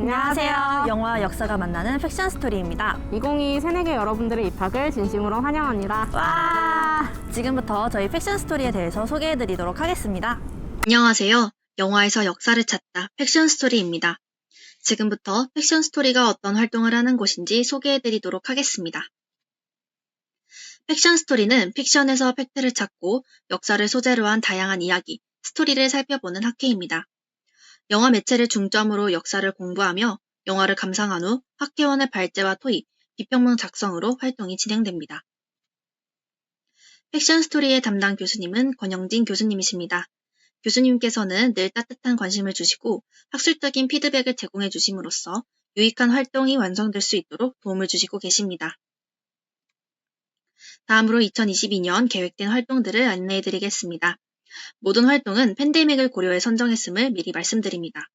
안녕하세요. 영화 역사가 만나는 팩션 스토리입니다. 2022 새내기 여러분들의 입학을 진심으로 환영합니다. 와! 지금부터 저희 팩션 스토리에 대해서 소개해드리도록 하겠습니다. 안녕하세요. 영화에서 역사를 찾다 팩션 스토리입니다. 지금부터 팩션 스토리가 어떤 활동을 하는 곳인지 소개해드리도록 하겠습니다. 팩션 스토리는 픽션에서 팩트를 찾고 역사를 소재로 한 다양한 이야기, 스토리를 살펴보는 학회입니다. 영화 매체를 중점으로 역사를 공부하며 영화를 감상한 후 학회원의 발제와 토의, 비평문 작성으로 활동이 진행됩니다. 팩션 스토리의 담당 교수님은 권영진 교수님이십니다. 교수님께서는 늘 따뜻한 관심을 주시고 학술적인 피드백을 제공해 주심으로써 유익한 활동이 완성될 수 있도록 도움을 주시고 계십니다. 다음으로 2022년 계획된 활동들을 안내해 드리겠습니다. 모든 활동은 팬데믹을 고려해 선정했음을 미리 말씀드립니다.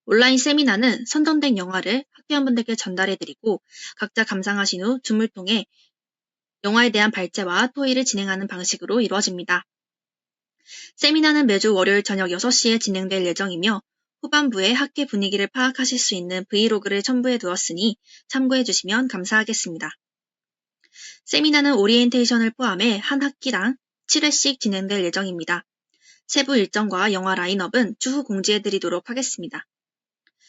온라인 세미나는 선정된 영화를 학회원분들께 전달해 드리고 각자 감상하신 후 줌을 통해 영화에 대한 발제와 토의를 진행하는 방식으로 이루어집니다. 세미나는 매주 월요일 저녁 6시에 진행될 예정이며 후반부에 학회 분위기를 파악하실 수 있는 브이로그를 첨부해 두었으니 참고해 주시면 감사하겠습니다. 세미나는 오리엔테이션을 포함해 한 학기당 7회씩 진행될 예정입니다. 세부 일정과 영화 라인업은 추후 공지해 드리도록 하겠습니다.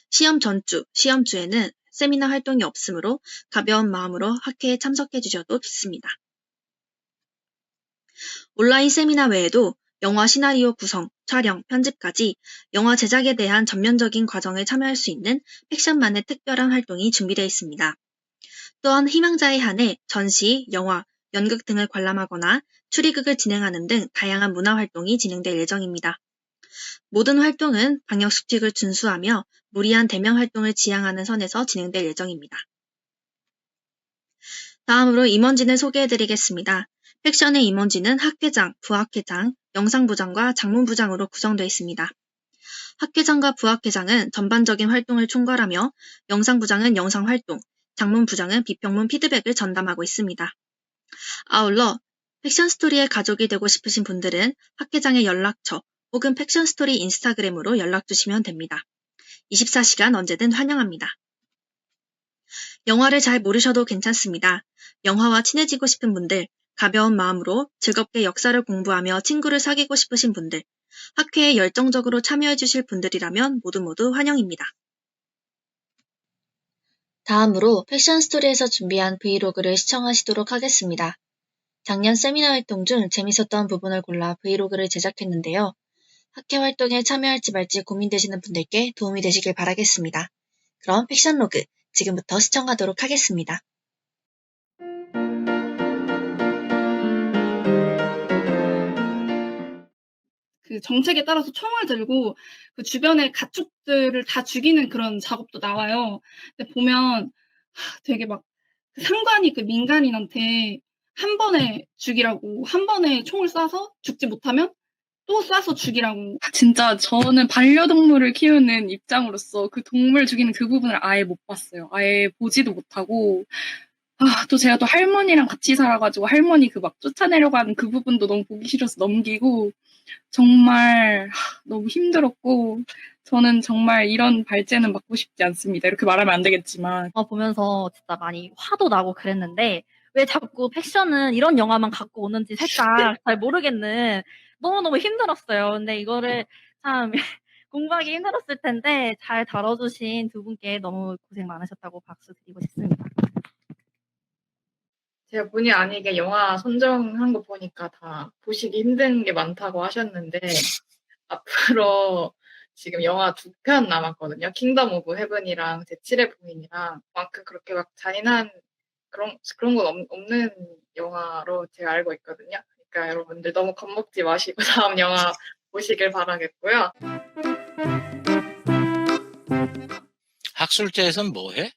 시험 전주, 시험주에는 세미나 활동이 없으므로 가벼운 마음으로 학회에 참석해 주셔도 좋습니다. 온라인 세미나 외에도 영화 시나리오 구성, 촬영, 편집까지 영화 제작에 대한 전면적인 과정에 참여할 수 있는 팩션만의 특별한 활동이 준비되어 있습니다. 또한 희망자에 한해 전시, 영화, 연극 등을 관람하거나 추리극을 진행하는 등 다양한 문화활동이 진행될 예정입니다. 모든 활동은 방역수칙을 준수하며 무리한 대면 활동을 지향하는 선에서 진행될 예정입니다. 다음으로 임원진을 소개해드리겠습니다. 팩션의 임원진은 학회장, 부학회장, 영상부장과 장문부장으로 구성되어 있습니다. 학회장과 부학회장은 전반적인 활동을 총괄하며 영상부장은 영상활동, 장문부장은 비평문 피드백을 전담하고 있습니다. 아울러 팩션스토리의 가족이 되고 싶으신 분들은 학회장의 연락처 혹은 팩션스토리 인스타그램으로 연락주시면 됩니다. 24시간 언제든 환영합니다. 영화를 잘 모르셔도 괜찮습니다. 영화와 친해지고 싶은 분들, 가벼운 마음으로 즐겁게 역사를 공부하며 친구를 사귀고 싶으신 분들, 학회에 열정적으로 참여해 주실 분들이라면 모두 환영입니다. 다음으로 팩션스토리에서 준비한 브이로그를 시청하시도록 하겠습니다. 작년 세미나 활동 중 재밌었던 부분을 골라 브이로그를 제작했는데요. 학회 활동에 참여할지 말지 고민되시는 분들께 도움이 되시길 바라겠습니다. 그럼 팩션로그 지금부터 시청하도록 하겠습니다. 그 정책에 따라서 총을 들고 그 주변의 가축들을 다 죽이는 그런 작업도 나와요. 근데 보면 되게 막 그 상관이 그 민간인한테 한 번에 죽이라고 한 번에 총을 쏴서 죽지 못하면 또 쏴서 죽이라고. 진짜 저는 반려동물을 키우는 입장으로서 그 동물 죽이는 그 부분을 아예 못 봤어요. 아예 보지도 못하고 또 제가 또 할머니랑 같이 살아가지고 할머니 그 막 쫓아내려고 하는 그 부분도 너무 보기 싫어서 넘기고 정말 너무 힘들었고 저는 정말 이런 발제는 맡고 싶지 않습니다. 이렇게 말하면 안 되겠지만 보면서 진짜 많이 화도 나고 그랬는데 왜 자꾸 팩션은 이런 영화만 갖고 오는지 살짝 잘 모르겠는 너무너무 힘들었어요. 근데 이거를 참 공부하기 힘들었을 텐데 잘 다뤄주신 두 분께 너무 고생 많으셨다고 박수 드리고 싶습니다. 제가 본의 아니게 영화 선정한 거 보니까 다 보시기 힘든 게 많다고 하셨는데 앞으로 지금 영화 2편 남았거든요. 킹덤 오브 헤븐이랑 제7의 봉인이랑 그만큼 그렇게 막 잔인한 그런 건 없는 영화로 제가 알고 있거든요. 그러니까 여러분들 너무 겁먹지 마시고 다음 영화 보시길 바라겠고요. 학술제에선 뭐 해?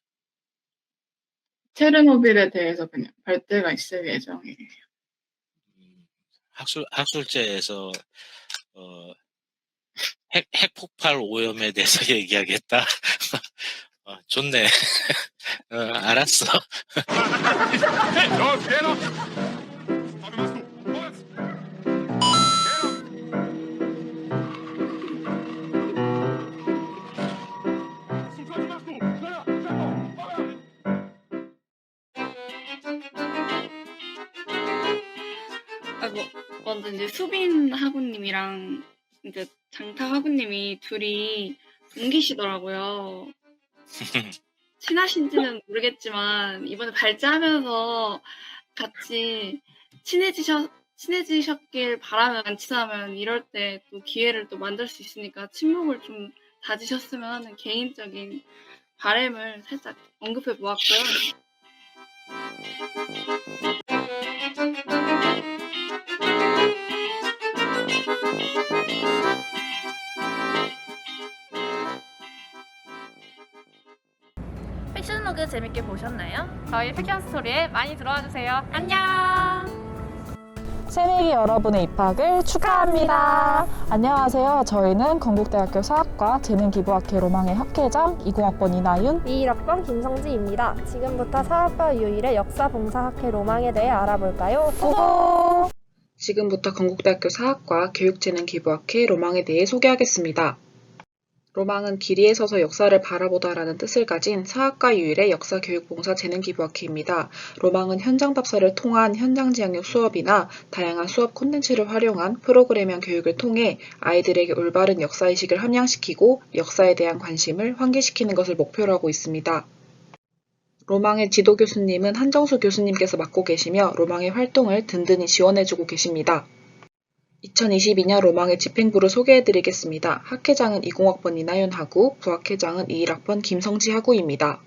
체르노빌에 대해서 그냥 발제가 있을 예정이에요. 학술제에서 핵폭발 오염에 대해서 얘기하겠다. 좋네. 알았어. 먼저 이제 수빈 하구님이랑 이제 장타 하구님이 둘이 동기시더라고요. 친하신지는 모르겠지만 이번에 발제하면서 같이 친해지셨길 바라면 안 친하면 이럴 때 또 기회를 또 만들 수 있으니까 친목을 좀 다지셨으면 하는 개인적인 바람을 살짝 언급해 보았고요. 패션로그 재밌게 보셨나요? 저희 패션 스토리에 많이 들어와 주세요. 안녕! 새내기 여러분의 입학을 축하합니다. 안녕하세요. 저희는 건국대학교 사학과 재능기부학회 로망의 학회장 20학번 이나윤 21학번 김성지입니다. 지금부터 사학과 유일의 역사봉사학회 로망에 대해 알아볼까요? 고고! 지금부터 건국대학교 사학과 교육재능기부학회 로망에 대해 소개하겠습니다. 로망은 길이에 서서 역사를 바라보다라는 뜻을 가진 사학과 유일의 역사교육봉사재능기부학회입니다. 로망은 현장 답사를 통한 현장 지향형 수업이나 다양한 수업 콘텐츠를 활용한 프로그램형 교육을 통해 아이들에게 올바른 역사의식을 함양시키고 역사에 대한 관심을 환기시키는 것을 목표로 하고 있습니다. 로망의 지도 교수님은 한정수 교수님께서 맡고 계시며 로망의 활동을 든든히 지원해주고 계십니다. 2022년 로망의 집행부를 소개해드리겠습니다. 학회장은 20학번 이나윤 하구, 부학회장은 21학번 김성지 하구입니다.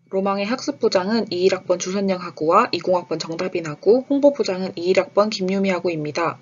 로망의 학습부장은 21학번 주선영 하구와 20학번 정다빈 하구, 홍보부장은 21학번 김유미 하구입니다.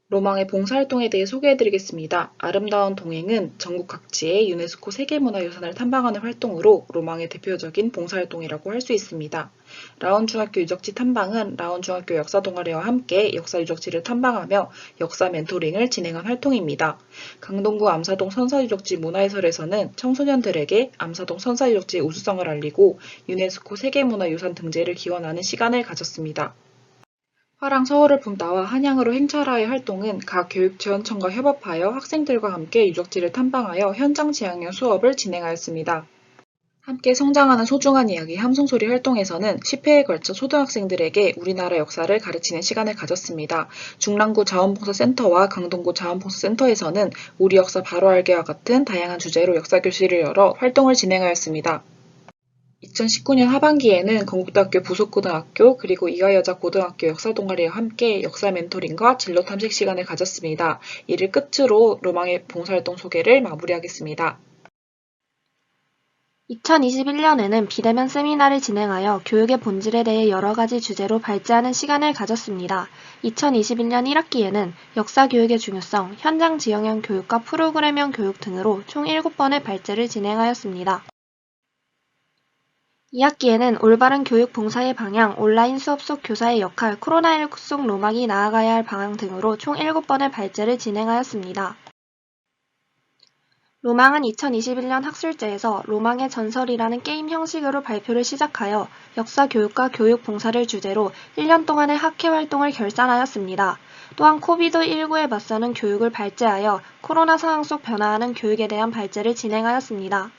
로망의 봉사활동에 대해 소개해드리겠습니다. 아름다운 동행은 전국 각지의 유네스코 세계문화유산을 탐방하는 활동으로 로망의 대표적인 봉사활동이라고 할 수 있습니다. 라온중학교 유적지 탐방은 라온중학교 역사동아리와 함께 역사 유적지를 탐방하며 역사 멘토링을 진행한 활동입니다. 강동구 암사동 선사유적지 문화해설에서는 청소년들에게 암사동 선사유적지의 우수성을 알리고 유네스코 세계문화유산 등재를 기원하는 시간을 가졌습니다. 화랑 서울을 품다와 한양으로 행차라의 활동은 각 교육지원청과 협업하여 학생들과 함께 유적지를 탐방하여 현장 지향형 수업을 진행하였습니다. 함께 성장하는 소중한 이야기 함송소리 활동에서는 10회에 걸쳐 초등학생들에게 우리나라 역사를 가르치는 시간을 가졌습니다. 중랑구 자원봉사센터와 강동구 자원봉사센터에서는 우리 역사 바로 알기와 같은 다양한 주제로 역사교실을 열어 활동을 진행하였습니다. 2019년 하반기에는 건국대학교 부속고등학교 그리고 이화여자고등학교 역사동아리와 함께 역사 멘토링과 진로 탐색 시간을 가졌습니다. 이를 끝으로 로망의 봉사활동 소개를 마무리하겠습니다. 2021년에는 비대면 세미나를 진행하여 교육의 본질에 대해 여러 가지 주제로 발제하는 시간을 가졌습니다. 2021년 1학기에는 역사교육의 중요성, 현장 지형형 교육과 프로그램형 교육 등으로 총 7번의 발제를 진행하였습니다. 2학기에는 올바른 교육 봉사의 방향, 온라인 수업 속 교사의 역할, 코로나19 속 로망이 나아가야 할 방향 등으로 총 7번의 발제를 진행하였습니다. 로망은 2021년 학술제에서 로망의 전설이라는 게임 형식으로 발표를 시작하여 역사 교육과 교육 봉사를 주제로 1년 동안의 학회 활동을 결산하였습니다. 또한 코비드19에 맞서는 교육을 발제하여 코로나 상황 속 변화하는 교육에 대한 발제를 진행하였습니다.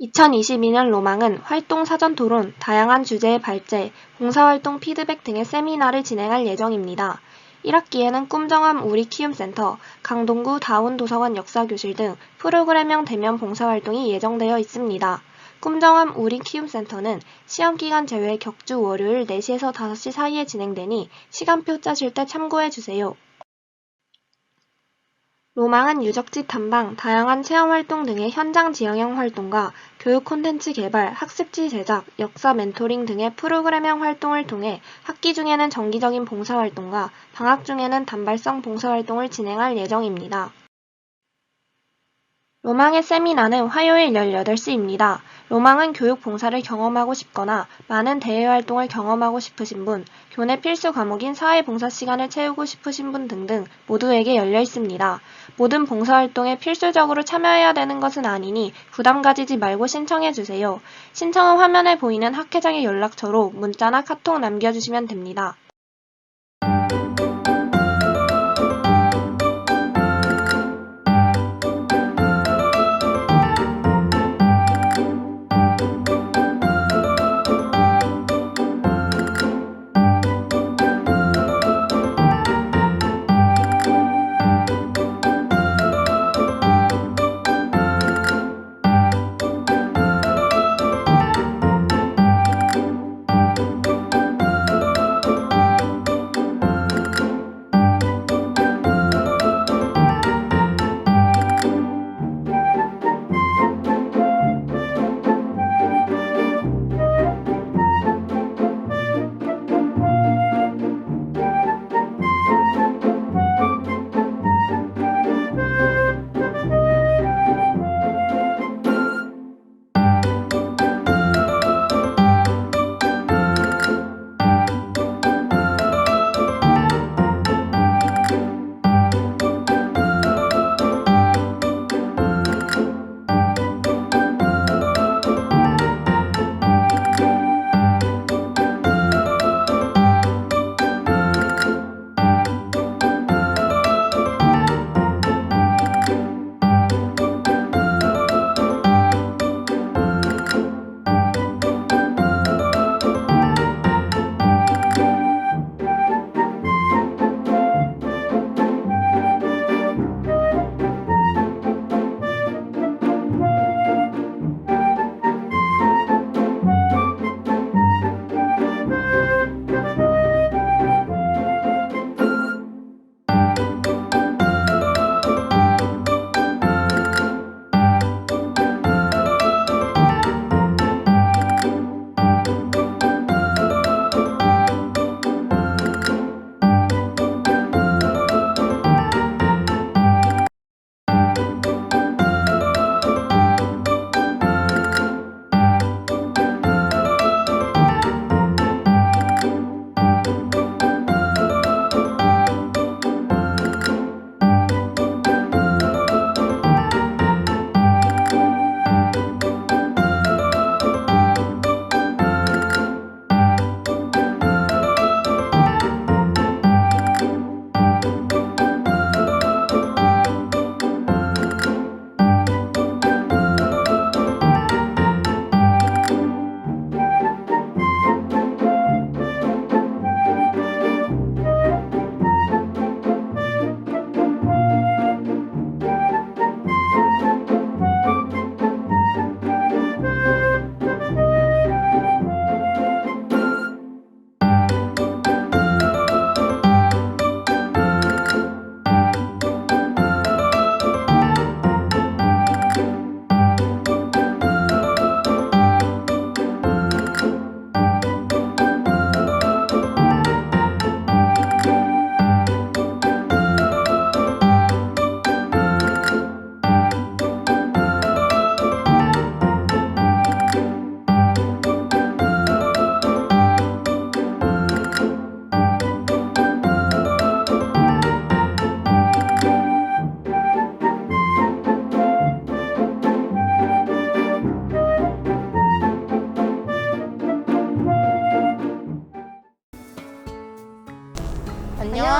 2022년 로망은 활동 사전 토론, 다양한 주제의 발제, 봉사활동 피드백 등의 세미나를 진행할 예정입니다. 1학기에는 꿈정함 우리 키움센터, 강동구 다운도서관 역사교실 등 프로그램형 대면 봉사활동이 예정되어 있습니다. 꿈정함 우리 키움센터는 시험기간 제외 격주 월요일 4시에서 5시 사이에 진행되니 시간표 짜실 때 참고해주세요. 로망은 유적지 탐방, 다양한 체험활동 등의 현장 지향형 활동과 교육 콘텐츠 개발, 학습지 제작, 역사 멘토링 등의 프로그램형 활동을 통해 학기 중에는 정기적인 봉사활동과 방학 중에는 단발성 봉사활동을 진행할 예정입니다. 로망의 세미나는 화요일 18시입니다. 로망은 교육 봉사를 경험하고 싶거나 많은 대외 활동을 경험하고 싶으신 분, 교내 필수 과목인 사회봉사 시간을 채우고 싶으신 분 등등 모두에게 열려 있습니다. 모든 봉사활동에 필수적으로 참여해야 되는 것은 아니니 부담 가지지 말고 신청해주세요. 신청은 화면에 보이는 학회장의 연락처로 문자나 카톡 남겨주시면 됩니다.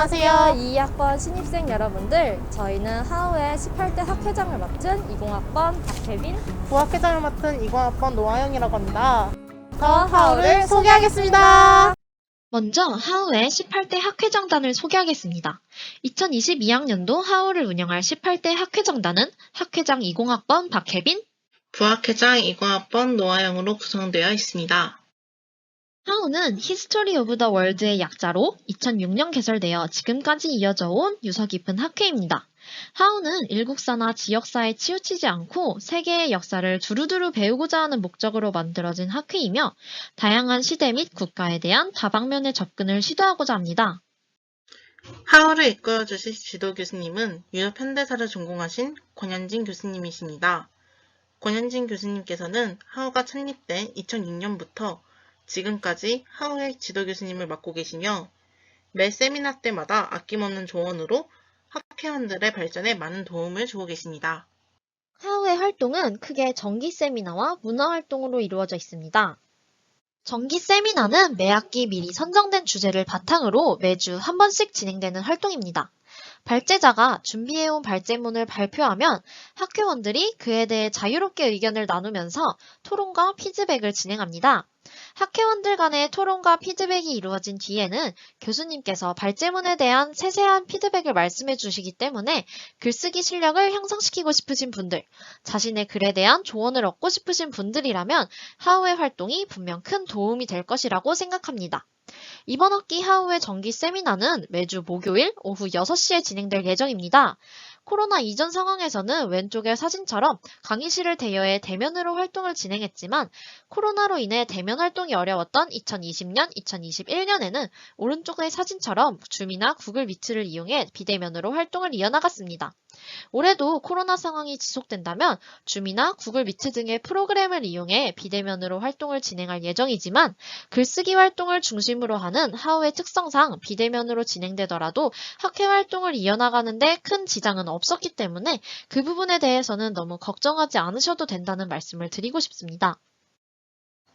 안녕하세요. 2학번 신입생 여러분들. 저희는 하우의 18대 학회장을 맡은 20학번 박혜빈, 부학회장을 맡은 20학번 노아영이라고 합니다. 더 하우를 소개하겠습니다. 먼저 하우의 18대 학회장단을 소개하겠습니다. 2022학년도 하우를 운영할 18대 학회장단은 학회장 20학번 박혜빈, 부학회장 20학번 노아영으로 구성되어 있습니다. 하우는 히스토리 오브 더 월드의 약자로 2006년 개설되어 지금까지 이어져 온 유서 깊은 학회입니다. 하우는 일국사나 지역사에 치우치지 않고 세계의 역사를 두루두루 배우고자 하는 목적으로 만들어진 학회이며 다양한 시대 및 국가에 대한 다방면의 접근을 시도하고자 합니다. 하우를 이끌어 주실 지도 교수님은 유럽 현대사를 전공하신 권현진 교수님이십니다. 권현진 교수님께서는 하우가 창립된 2006년부터 지금까지 하우의 지도 교수님을 맡고 계시며 매 세미나 때마다 아낌없는 조언으로 학회원들의 발전에 많은 도움을 주고 계십니다. 하우의 활동은 크게 정기 세미나와 문화 활동으로 이루어져 있습니다. 정기 세미나는 매 학기 미리 선정된 주제를 바탕으로 매주 한 번씩 진행되는 활동입니다. 발제자가 준비해온 발제문을 발표하면 학회원들이 그에 대해 자유롭게 의견을 나누면서 토론과 피드백을 진행합니다. 학회원들 간의 토론과 피드백이 이루어진 뒤에는 교수님께서 발제문에 대한 세세한 피드백을 말씀해 주시기 때문에 글쓰기 실력을 향상시키고 싶으신 분들, 자신의 글에 대한 조언을 얻고 싶으신 분들이라면 하우의 활동이 분명 큰 도움이 될 것이라고 생각합니다. 이번 학기 하우의 정기 세미나는 매주 목요일 오후 6시에 진행될 예정입니다. 코로나 이전 상황에서는 왼쪽의 사진처럼 강의실을 대여해 대면으로 활동을 진행했지만 코로나로 인해 대면 활동이 어려웠던 2020년, 2021년에는 오른쪽의 사진처럼 줌이나 구글 미트를 이용해 비대면으로 활동을 이어나갔습니다. 올해도 코로나 상황이 지속된다면 줌이나 구글 미트 등의 프로그램을 이용해 비대면으로 활동을 진행할 예정이지만 글쓰기 활동을 중심으로 하는 하우의 특성상 비대면으로 진행되더라도 학회 활동을 이어나가는 데 큰 지장은 없었기 때문에 그 부분에 대해서는 너무 걱정하지 않으셔도 된다는 말씀을 드리고 싶습니다.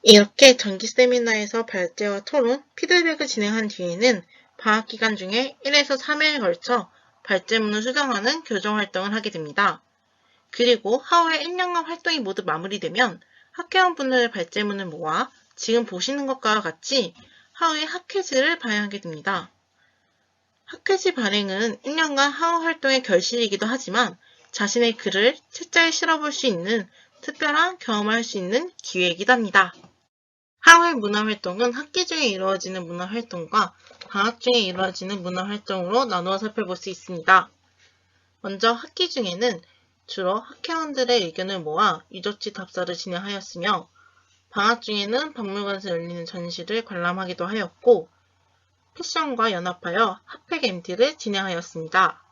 이렇게 정기 세미나에서 발제와 토론, 피드백을 진행한 뒤에는 방학 기간 중에 1에서 3회에 걸쳐 발제문을 수정하는 교정 활동을 하게 됩니다. 그리고 하우의 1년간 활동이 모두 마무리되면 학회원분들의 발제문을 모아 지금 보시는 것과 같이 하우의 학회지를 발행하게 됩니다. 학회지 발행은 1년간 하우 활동의 결실이기도 하지만 자신의 글을 책자에 실어볼 수 있는 특별한 경험을 할 수 있는 기회이기도 합니다. 하우의 문화활동은 학기 중에 이루어지는 문화활동과 방학 중에 이루어지는 문화활동으로 나누어 살펴볼 수 있습니다. 먼저 학기 중에는 주로 학회원들의 의견을 모아 유적지 답사를 진행하였으며 방학 중에는 박물관에서 열리는 전시를 관람하기도 하였고 패션과 연합하여 핫팩 MT를 진행하였습니다.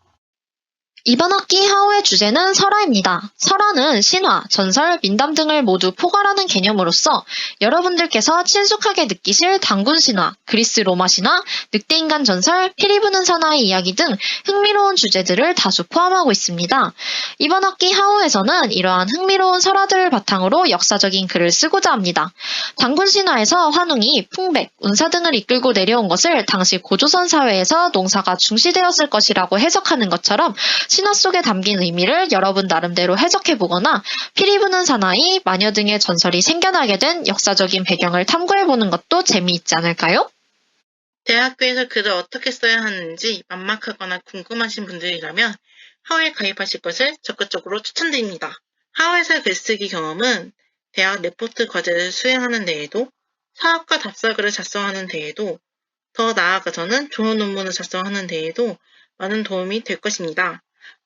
이번 학기 하우의 주제는 설화입니다. 설화는 신화, 전설, 민담 등을 모두 포괄하는 개념으로서 여러분들께서 친숙하게 느끼실 단군 신화, 그리스 로마 신화, 늑대인간 전설, 피리 부는 사나이 이야기 등 흥미로운 주제들을 다수 포함하고 있습니다. 이번 학기 하우에서는 이러한 흥미로운 설화들을 바탕으로 역사적인 글을 쓰고자 합니다. 단군 신화에서 환웅이 풍백, 운사 등을 이끌고 내려온 것을 당시 고조선 사회에서 농사가 중시되었을 것이라고 해석하는 것처럼 신화 속에 담긴 의미를 여러분 나름대로 해석해보거나 피리 부는 사나이, 마녀 등의 전설이 생겨나게 된 역사적인 배경을 탐구해보는 것도 재미있지 않을까요? 대학교에서 글을 어떻게 써야 하는지 막막하거나 궁금하신 분들이라면 하우에 가입하실 것을 적극적으로 추천드립니다. 하우에서의 글쓰기 경험은 대학 레포트 과제를 수행하는 데에도 사업과 답사글을 작성하는 데에도 더 나아가서는 조론 논문을 작성하는 데에도 많은 도움이 될 것입니다.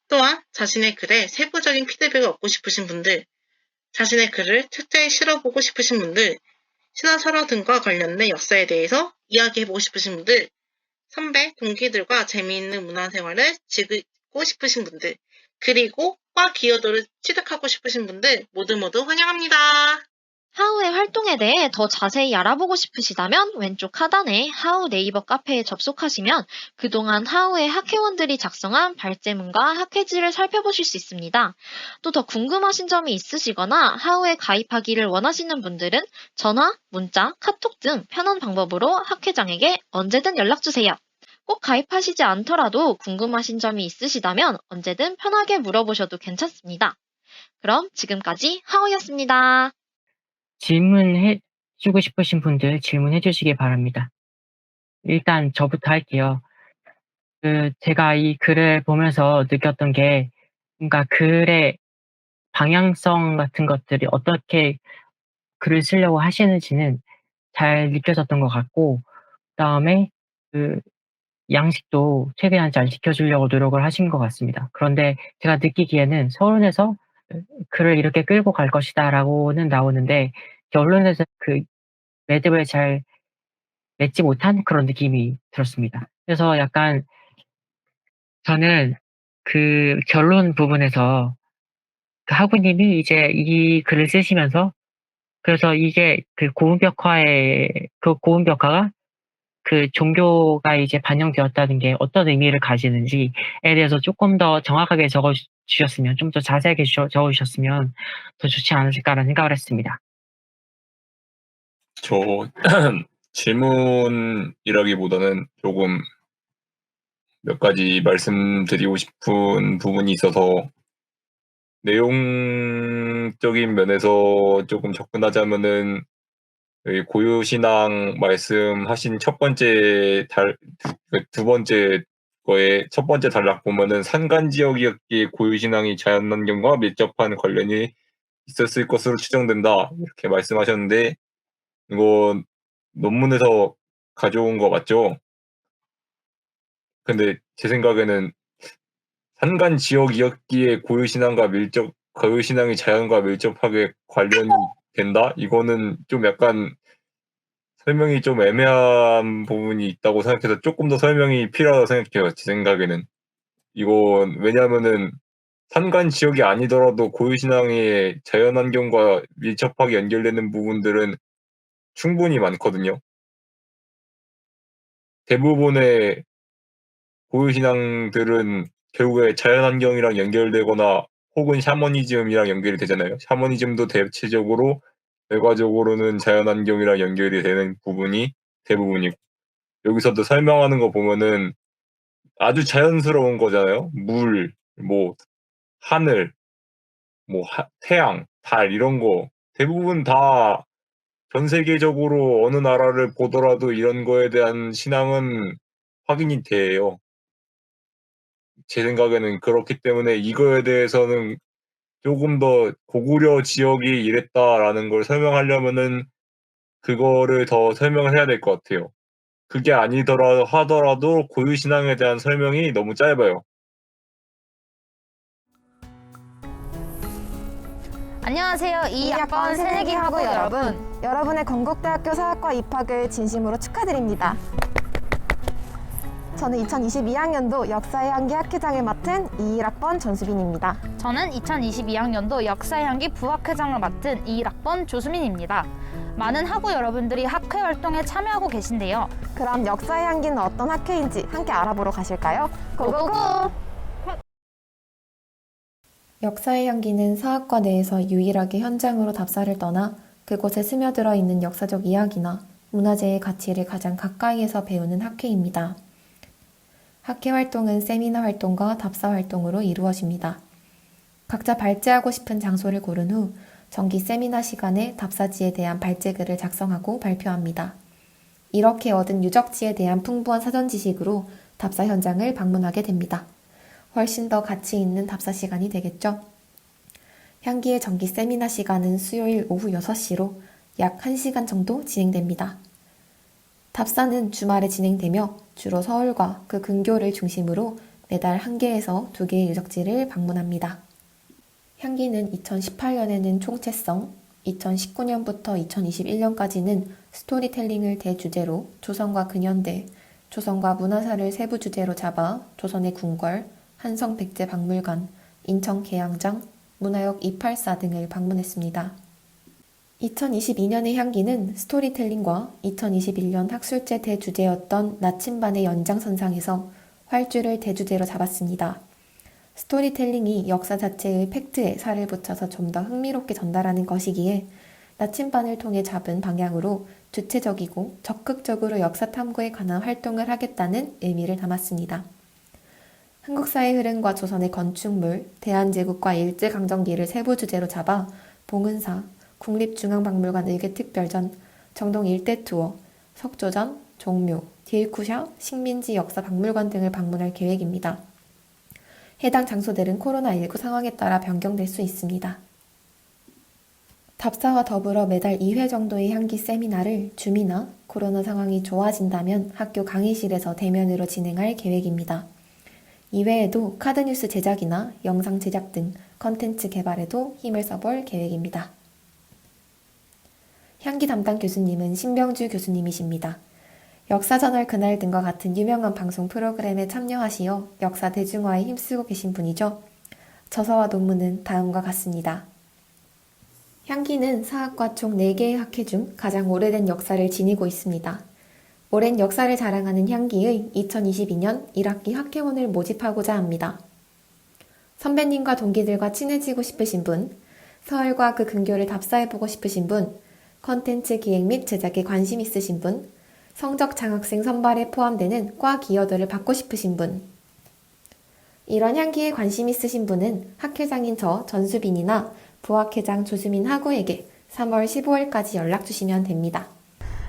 또한 자신의 글에 세부적인 피드백을 얻고 싶으신 분들, 자신의 글을 책자에 실어보고 싶으신 분들, 신화 설화 등과 관련된 역사에 대해서 이야기해보고 싶으신 분들, 선배, 동기들과 재미있는 문화생활을 즐기고 싶으신 분들, 그리고 과 기여도를 취득하고 싶으신 분들 모두 환영합니다. 하우의 활동에 대해 더 자세히 알아보고 싶으시다면 왼쪽 하단에 하우 네이버 카페에 접속하시면 그동안 하우의 학회원들이 작성한 발제문과 학회지를 살펴보실 수 있습니다. 또 더 궁금하신 점이 있으시거나 하우에 가입하기를 원하시는 분들은 전화, 문자, 카톡 등 편한 방법으로 학회장에게 언제든 연락주세요. 꼭 가입하시지 않더라도 궁금하신 점이 있으시다면 언제든 편하게 물어보셔도 괜찮습니다. 그럼 지금까지 하오였습니다. 질문해 주고 싶으신 분들 질문해 주시기 바랍니다. 일단 저부터 할게요. 제가 이 글을 보면서 느꼈던 게 뭔가 글의 방향성 같은 것들이 어떻게 글을 쓰려고 하시는지는 잘 느껴졌던 것 같고, 그다음에 양식도 최대한 잘 지켜주려고 노력을 하신 것 같습니다. 그런데 제가 느끼기에는 서론에서 글을 이렇게 끌고 갈 것이다라고는 나오는데 결론에서 매듭을 잘 맺지 못한 그런 느낌이 들었습니다. 그래서 약간 저는 결론 부분에서 하구님이 이제 이 글을 쓰시면서 그래서 이게 고운벽화가 종교가 이제 반영되었다는 게 어떤 의미를 가지는지에 대해서 조금 더 정확하게 적어주셨으면, 좀 더 자세하게 적어주셨으면 더 좋지 않았을까라는 생각을 했습니다. 저 질문이라기보다는 조금 몇 가지 말씀드리고 싶은 부분이 있어서 내용적인 면에서 조금 접근하자면은 고유신앙 말씀하신 두 번째 거에 첫 번째 단락 보면은 산간지역이었기에 고유신앙이 자연환경과 밀접한 관련이 있었을 것으로 추정된다 이렇게 말씀하셨는데 이거 논문에서 가져온 거 맞죠? 근데 제 생각에는 산간 지역이었기에 고유신앙이 자연과 밀접하게 관련이 된다? 이거는 좀 약간 설명이 좀 애매한 부분이 있다고 생각해서 조금 더 설명이 필요하다고 생각해요. 제 생각에는. 이건 왜냐하면은 산간 지역이 아니더라도 고유신앙의 자연환경과 밀접하게 연결되는 부분들은 충분히 많거든요. 대부분의 고유신앙들은 결국에 자연환경이랑 연결되거나 혹은 샤머니즘이랑 연결이 되잖아요. 샤머니즘도 대체적으로 결과적으로는 자연환경이랑 연결이 되는 부분이 대부분이고 여기서도 설명하는 거 보면은 아주 자연스러운 거잖아요. 물, 뭐 하늘, 뭐 태양, 달 이런 거 대부분 다 전 세계적으로 어느 나라를 보더라도 이런 거에 대한 신앙은 확인이 돼요. 제 생각에는 그렇기 때문에 이거에 대해서는 조금 더 고구려 지역이 이랬다라는 걸 설명하려면은 그거를 더 설명을 해야 될 것 같아요. 그게 아니더라 하더라도 고유신앙에 대한 설명이 너무 짧아요. 안녕하세요. 2학번 새내기 학우 여러분. 여러분의 건국대학교 사학과 입학을 진심으로 축하드립니다. 저는 2022학년도 역사의 향기 학회장을 맡은 21학번 전수빈입니다. 저는 2022학년도 역사의 향기 부학회장을 맡은 21학번 조수민입니다. 많은 학우 여러분들이 학회 활동에 참여하고 계신데요. 그럼 역사의 향기는 어떤 학회인지 함께 알아보러 가실까요? 고고고! 역사의 향기는 사학과 내에서 유일하게 현장으로 답사를 떠나 그곳에 스며들어 있는 역사적 이야기나 문화재의 가치를 가장 가까이에서 배우는 학회입니다. 학회 활동은 세미나 활동과 답사 활동으로 이루어집니다. 각자 발제하고 싶은 장소를 고른 후 정기 세미나 시간에 답사지에 대한 발제글을 작성하고 발표합니다. 이렇게 얻은 유적지에 대한 풍부한 사전 지식으로 답사 현장을 방문하게 됩니다. 훨씬 더 가치 있는 답사 시간이 되겠죠? 향기의 정기 세미나 시간은 수요일 오후 6시로 약 1시간 정도 진행됩니다. 답사는 주말에 진행되며 주로 서울과 그 근교를 중심으로 매달 1개에서 2개의 유적지를 방문합니다. 향기는 2018년에는 총체성, 2019년부터 2021년까지는 스토리텔링을 대주제로 조선과 근현대, 조선과 문화사를 세부 주제로 잡아 조선의 궁궐, 한성백제박물관, 인천계양장, 문화역 284 등을 방문했습니다. 2022년의 향기는 스토리텔링과 2021년 학술제 대주제였던 나침반의 연장선상에서 활주를 대주제로 잡았습니다. 스토리텔링이 역사 자체의 팩트에 살을 붙여서 좀 더 흥미롭게 전달하는 것이기에 나침반을 통해 잡은 방향으로 주체적이고 적극적으로 역사 탐구에 관한 활동을 하겠다는 의미를 담았습니다. 한국사의 흐름과 조선의 건축물, 대한제국과 일제강점기를 세부 주제로 잡아 봉은사, 국립중앙박물관 의궤특별전, 정동 일대 투어, 석조전, 종묘, 딜쿠샤, 식민지 역사박물관 등을 방문할 계획입니다. 해당 장소들은 코로나19 상황에 따라 변경될 수 있습니다. 답사와 더불어 매달 2회 정도의 향기 세미나를 줌이나 코로나 상황이 좋아진다면 학교 강의실에서 대면으로 진행할 계획입니다. 이외에도 카드뉴스 제작이나 영상 제작 등 컨텐츠 개발에도 힘을 써볼 계획입니다. 향기 담당 교수님은 신병주 교수님이십니다. 역사저널 그날 등과 같은 유명한 방송 프로그램에 참여하시어 역사 대중화에 힘쓰고 계신 분이죠. 저서와 논문은 다음과 같습니다. 향기는 사학과 총 4개의 학회 중 가장 오래된 역사를 지니고 있습니다. 오랜 역사를 자랑하는 향기의 2022년 1학기 학회원을 모집하고자 합니다. 선배님과 동기들과 친해지고 싶으신 분, 서울과 그 근교를 답사해보고 싶으신 분, 컨텐츠 기획 및 제작에 관심 있으신 분, 성적 장학생 선발에 포함되는 과 기여도를 받고 싶으신 분. 이런 향기에 관심 있으신 분은 학회장인 저 전수빈이나 부학회장 조수민 하구에게 3월 15일까지 연락 주시면 됩니다.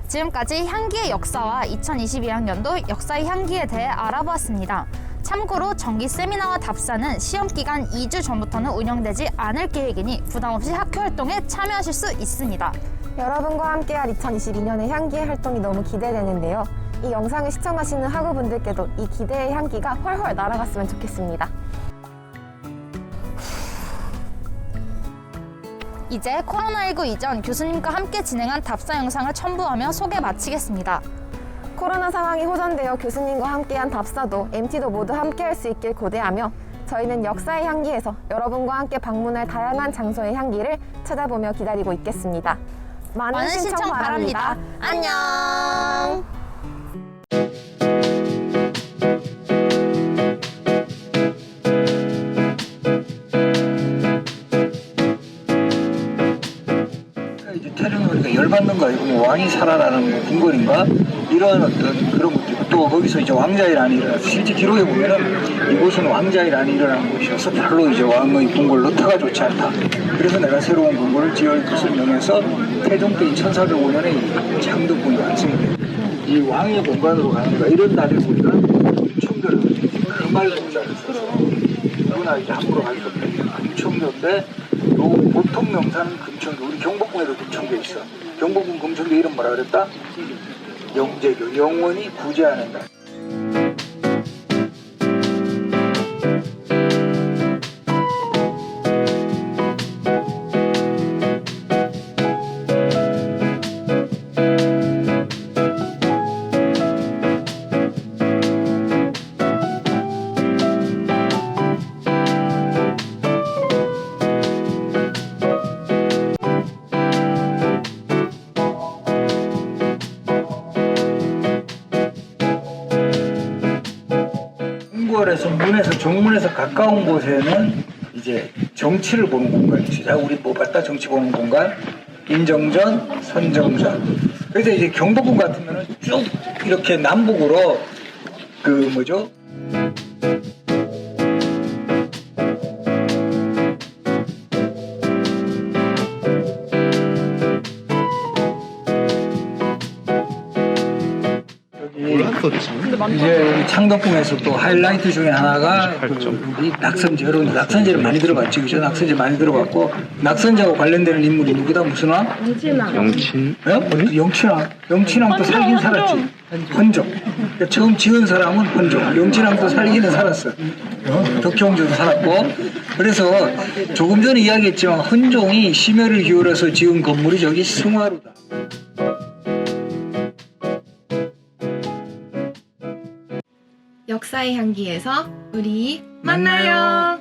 지금까지 향기의 역사와 2022학년도 역사의 향기에 대해 알아보았습니다. 참고로 정기 세미나와 답사는 시험기간 2주 전부터는 운영되지 않을 계획이니 부담없이 학교 활동에 참여하실 수 있습니다. 여러분과 함께할 2022년의 향기의 활동이 너무 기대되는데요. 이 영상을 시청하시는 학우분들께도 이 기대의 향기가 훨훨 날아갔으면 좋겠습니다. 이제 코로나19 이전 교수님과 함께 진행한 답사 영상을 첨부하며 소개 마치겠습니다. 코로나 상황이 호전되어 교수님과 함께한 답사도 MT도 모두 함께할 수 있길 고대하며 저희는 역사의 향기에서 여러분과 함께 방문할 다양한 장소의 향기를 찾아보며 기다리고 있겠습니다. 많은 신청 바랍니다. 안녕! 이제 태릉이 우리가 열받는 거 아니고 뭐 왕이 살아라는 뭐 궁궐인가 이런 어떤 그런 것도 있고 또 거기서 이제 왕자의 난이 일어나서 실제 기록에 보면은 이곳은 왕자의 난이 일어난 곳이어서 별로 이제 왕의 궁궐 넣다가 좋지 않다. 그래서 내가 새로운 궁궐을 지을 것을 명해서 태종 때인 1405년에 창덕궁이 완성이 이 왕의 공간으로 가는 거 이런 날에 우리가 금총교를 금발 문자를 써서 누구나 이제 함부로 갈 수 없는 금총교인데 보통 명사는 금총교, 우리 경복궁에도 금총교 있어. 경복궁 금총교 이름 뭐라 그랬다? 영재교, 영원히 구제하는 날. 문에서 정문에서 가까운 곳에는 이제 정치를 보는 공간이죠. 자, 우리 뭐 봤다 정치 보는 공간, 인정전, 선정전. 그래서 이제 경복궁 같으면은 쭉 이렇게 남북으로 그 뭐죠? 이제 우리 창덕궁에서 또 하이라이트 중에 하나가 우리 낙선제, 여러분 낙선제를 많이 들어봤죠, 그죠? 낙선제 많이 들어봤고 낙선제하고 관련되는 인물이 누구다? 무슨 왕? 영친. 영친왕. 영친왕도 살긴 살았지. 헌종. 그러니까 처음 지은 사람은 헌종. 영친왕도 살기는 살았어. 덕혜옹조도 살았고. 그래서 조금 전에 이야기했지만 헌종이 심혈을 기울여서 지은 건물이 저기 승화루다. 역사의 향기에서 우리 만나요.